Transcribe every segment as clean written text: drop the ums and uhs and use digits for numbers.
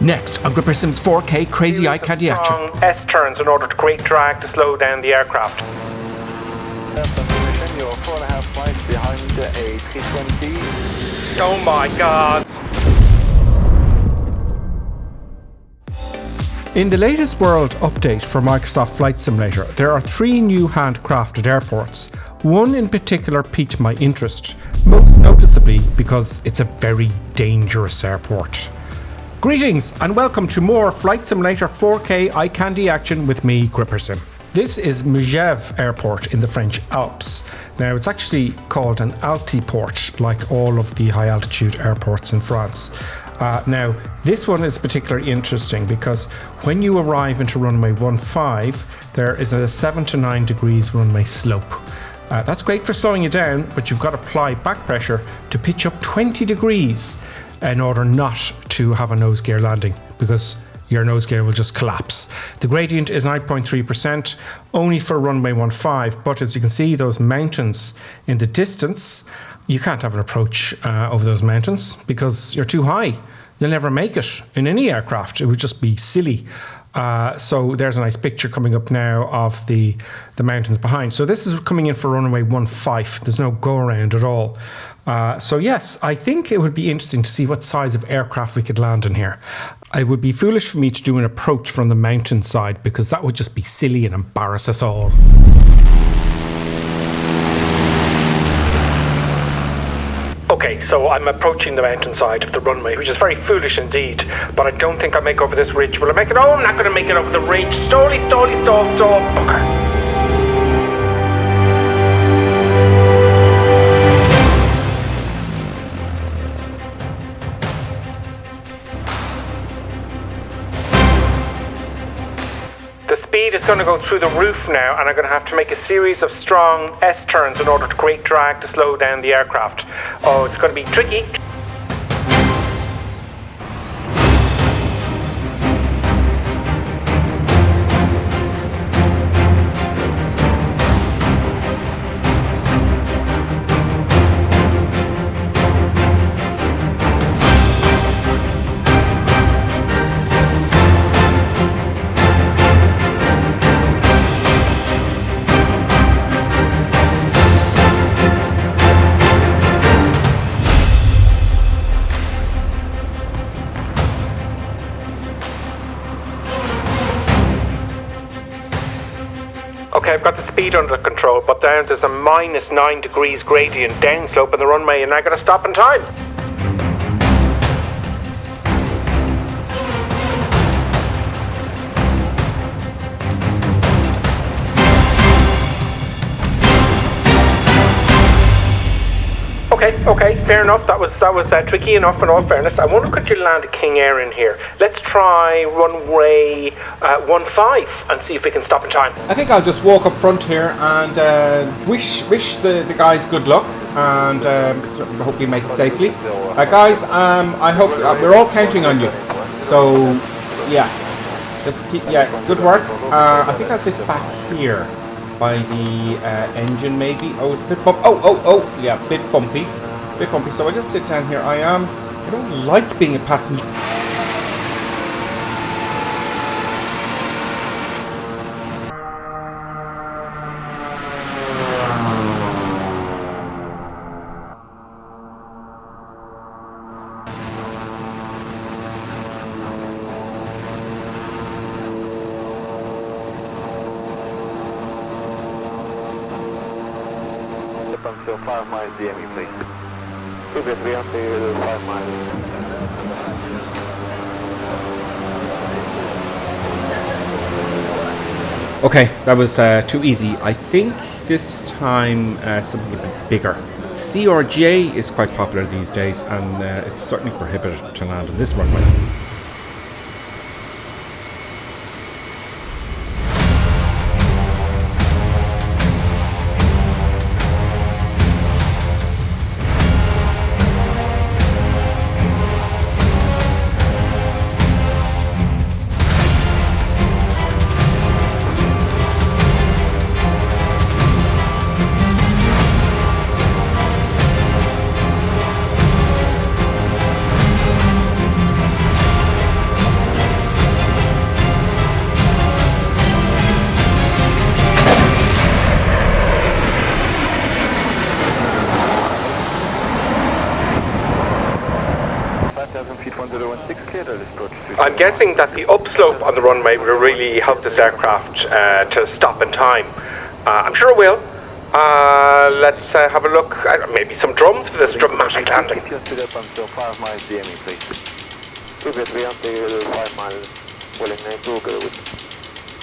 Next on Gripper Sim's 4K Crazy Eye Candy Action. S-turns in order to create drag to slow down the aircraft. You're 4.5 miles behind the A320. Oh my god. In the latest world update for Microsoft Flight Simulator, there are 3 new handcrafted airports. One in particular piqued my interest, most noticeably because it's a very dangerous airport. Greetings and welcome to more Flight Simulator 4K Eye Candy Action with me, Gripper Sim. This is Mujev Airport in the French Alps. Now, it's actually called an altiport, like all of the high altitude airports in France. Now, this one is particularly interesting because when you arrive into runway 15, there is a 7 to 9 degrees runway slope. That's great for slowing you down, but you've got to apply back pressure to pitch up 20 degrees in order not to have a nose gear landing, because your nose gear will just collapse. The gradient is 9.3%, only for runway 15, but as you can see, those mountains in the distance, you can't have an approach over those mountains because you're too high. You'll never make it in any aircraft. It would just be silly. So there's a nice picture coming up now of the mountains behind. So this is coming in for runway 15. There's no go around at all. So yes, I think it would be interesting to see what size of aircraft we could land in here. It would be foolish for me to do an approach from the mountain side because that would just be silly and embarrass us all. Okay, so I'm approaching the mountainside of the runway, which is very foolish indeed, but I don't think I'll make over this ridge. Will I make it? Oh, I'm not going to make it over the ridge. Stall. Okay. The speed is going to go through the roof now, and I'm going to have to make a series of strong S-turns in order to create drag to slow down the aircraft. Oh, it's going to be tricky. Okay, I've got the speed under control, but down there's a minus 9 degrees gradient downslope on the runway, and I gotta stop in time. Okay, fair enough. That was tricky enough in all fairness. I wonder could you land a King Air in here? Let's try runway 15 and see if we can stop in time. I think I'll just walk up front here and wish the guys good luck and hope you make it safely. Guys, I hope we're all counting on you. So yeah, just keep good work. I think that's it back here by the engine maybe. Oh, it's a bit bumpy. Oh, yeah, bit bumpy. So I just sit down here. I don't like being a passenger. Until 5 miles DME, please. Previously until 5 miles. Okay, that was too easy. I think this time something a bit bigger. CRJ is quite popular these days, and it's certainly prohibited to land on this runway. I'm guessing that the upslope on the runway will really help this aircraft to stop in time. I'm sure it will. Let's have a look. Maybe some drums for this dramatic landing. Keep your speed up until 5 miles DME, please. Super 3 until 5 miles. Willing to go with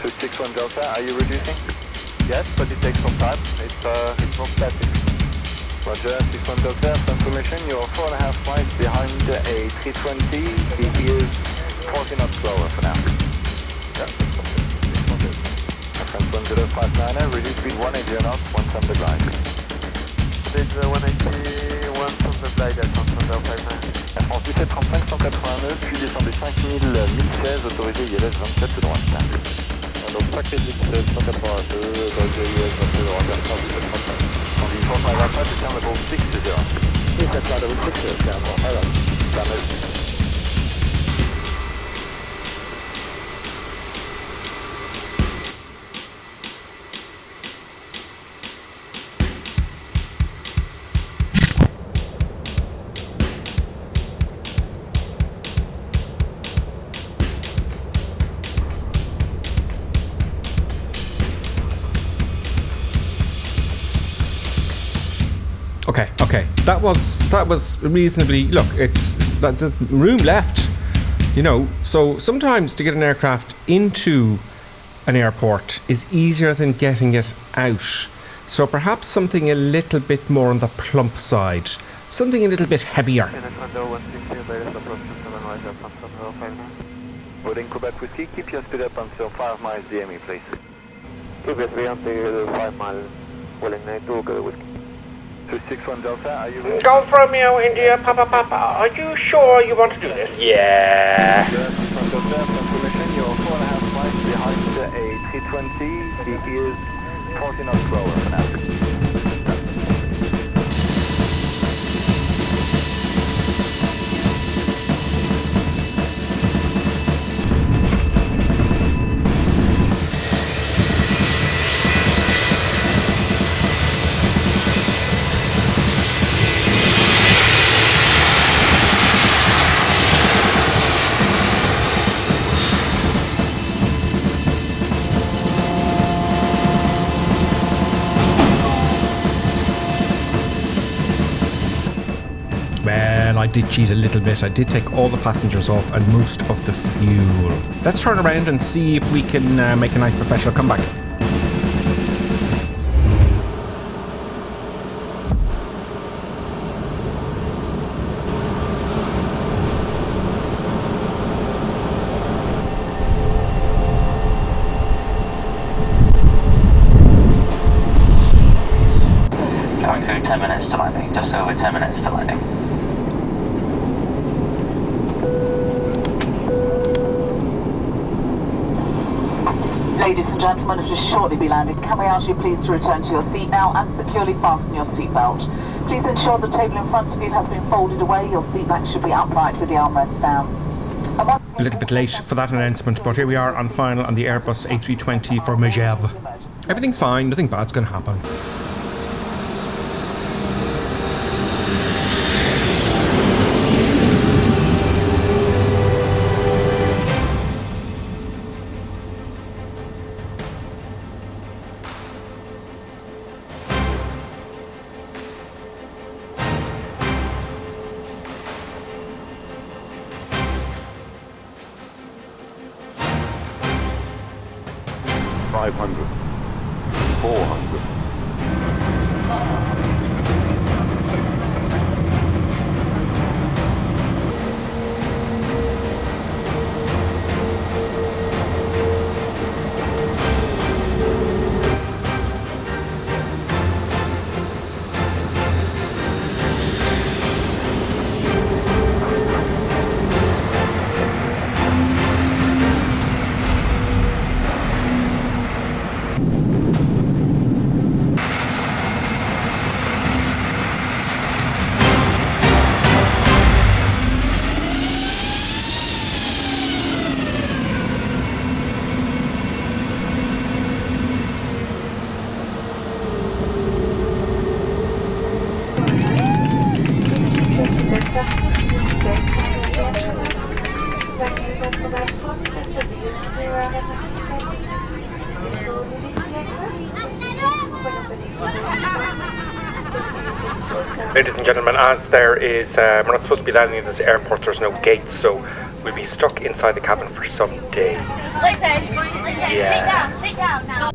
261 Delta, are you reducing? Yes, but it takes some time. It's not static. Roger, 61 Delta, confirmation. You're 4.5 miles behind the A320. It is 40 knots slower for now. Yeah. 1059, reduce speed 180 knots, once on the glide. Speed 180, once on the glide at 1059. France 1735 189, puis descendez 5000, 1016, autorisé ILS 27 de droite. Donc paquet de 182, autorisé ILS 27 de droite, 1735. On dit 4525, c'est un level 6 to 0. Yes, that's right, level 6 to 0. Hello. Damage. Okay. That was reasonably. Look, that's room left, you know. So sometimes to get an aircraft into an airport is easier than getting it out. So perhaps something a little bit more on the plump side, something a little bit heavier. Boarding Quebec Whiskey, keep your speed up until 5 miles DME, please. Quebec 3 until 5 miles. Willing to go with 261 Delta, are you ready? Golf Romeo, India, Papa, are you sure you want to do this? Yeah. 261 Delta, confirmation, you're 4.5 miles behind the A320. It is 40 knots slower for now. Well, I did cheat a little bit. I did take all the passengers off and most of the fuel. Let's turn around and see if we can make a nice professional comeback. Coming through 10 minutes to landing, just over 10 minutes to landing. Ladies and gentlemen, it will shortly be landing. Can we ask you please to return to your seat now and securely fasten your seatbelt? Please ensure the table in front of you has been folded away. Your seat back should be upright with the armrests down. A little bit late for that announcement, but here we are on final on the Airbus A320 for Mujev. Everything's fine, nothing bad's going to happen. $500, $400. Ladies and gentlemen, as there is, we're not supposed to be landing in this airport, there's no gates, so we'll be stuck inside the cabin for some days. Listen, sit down now.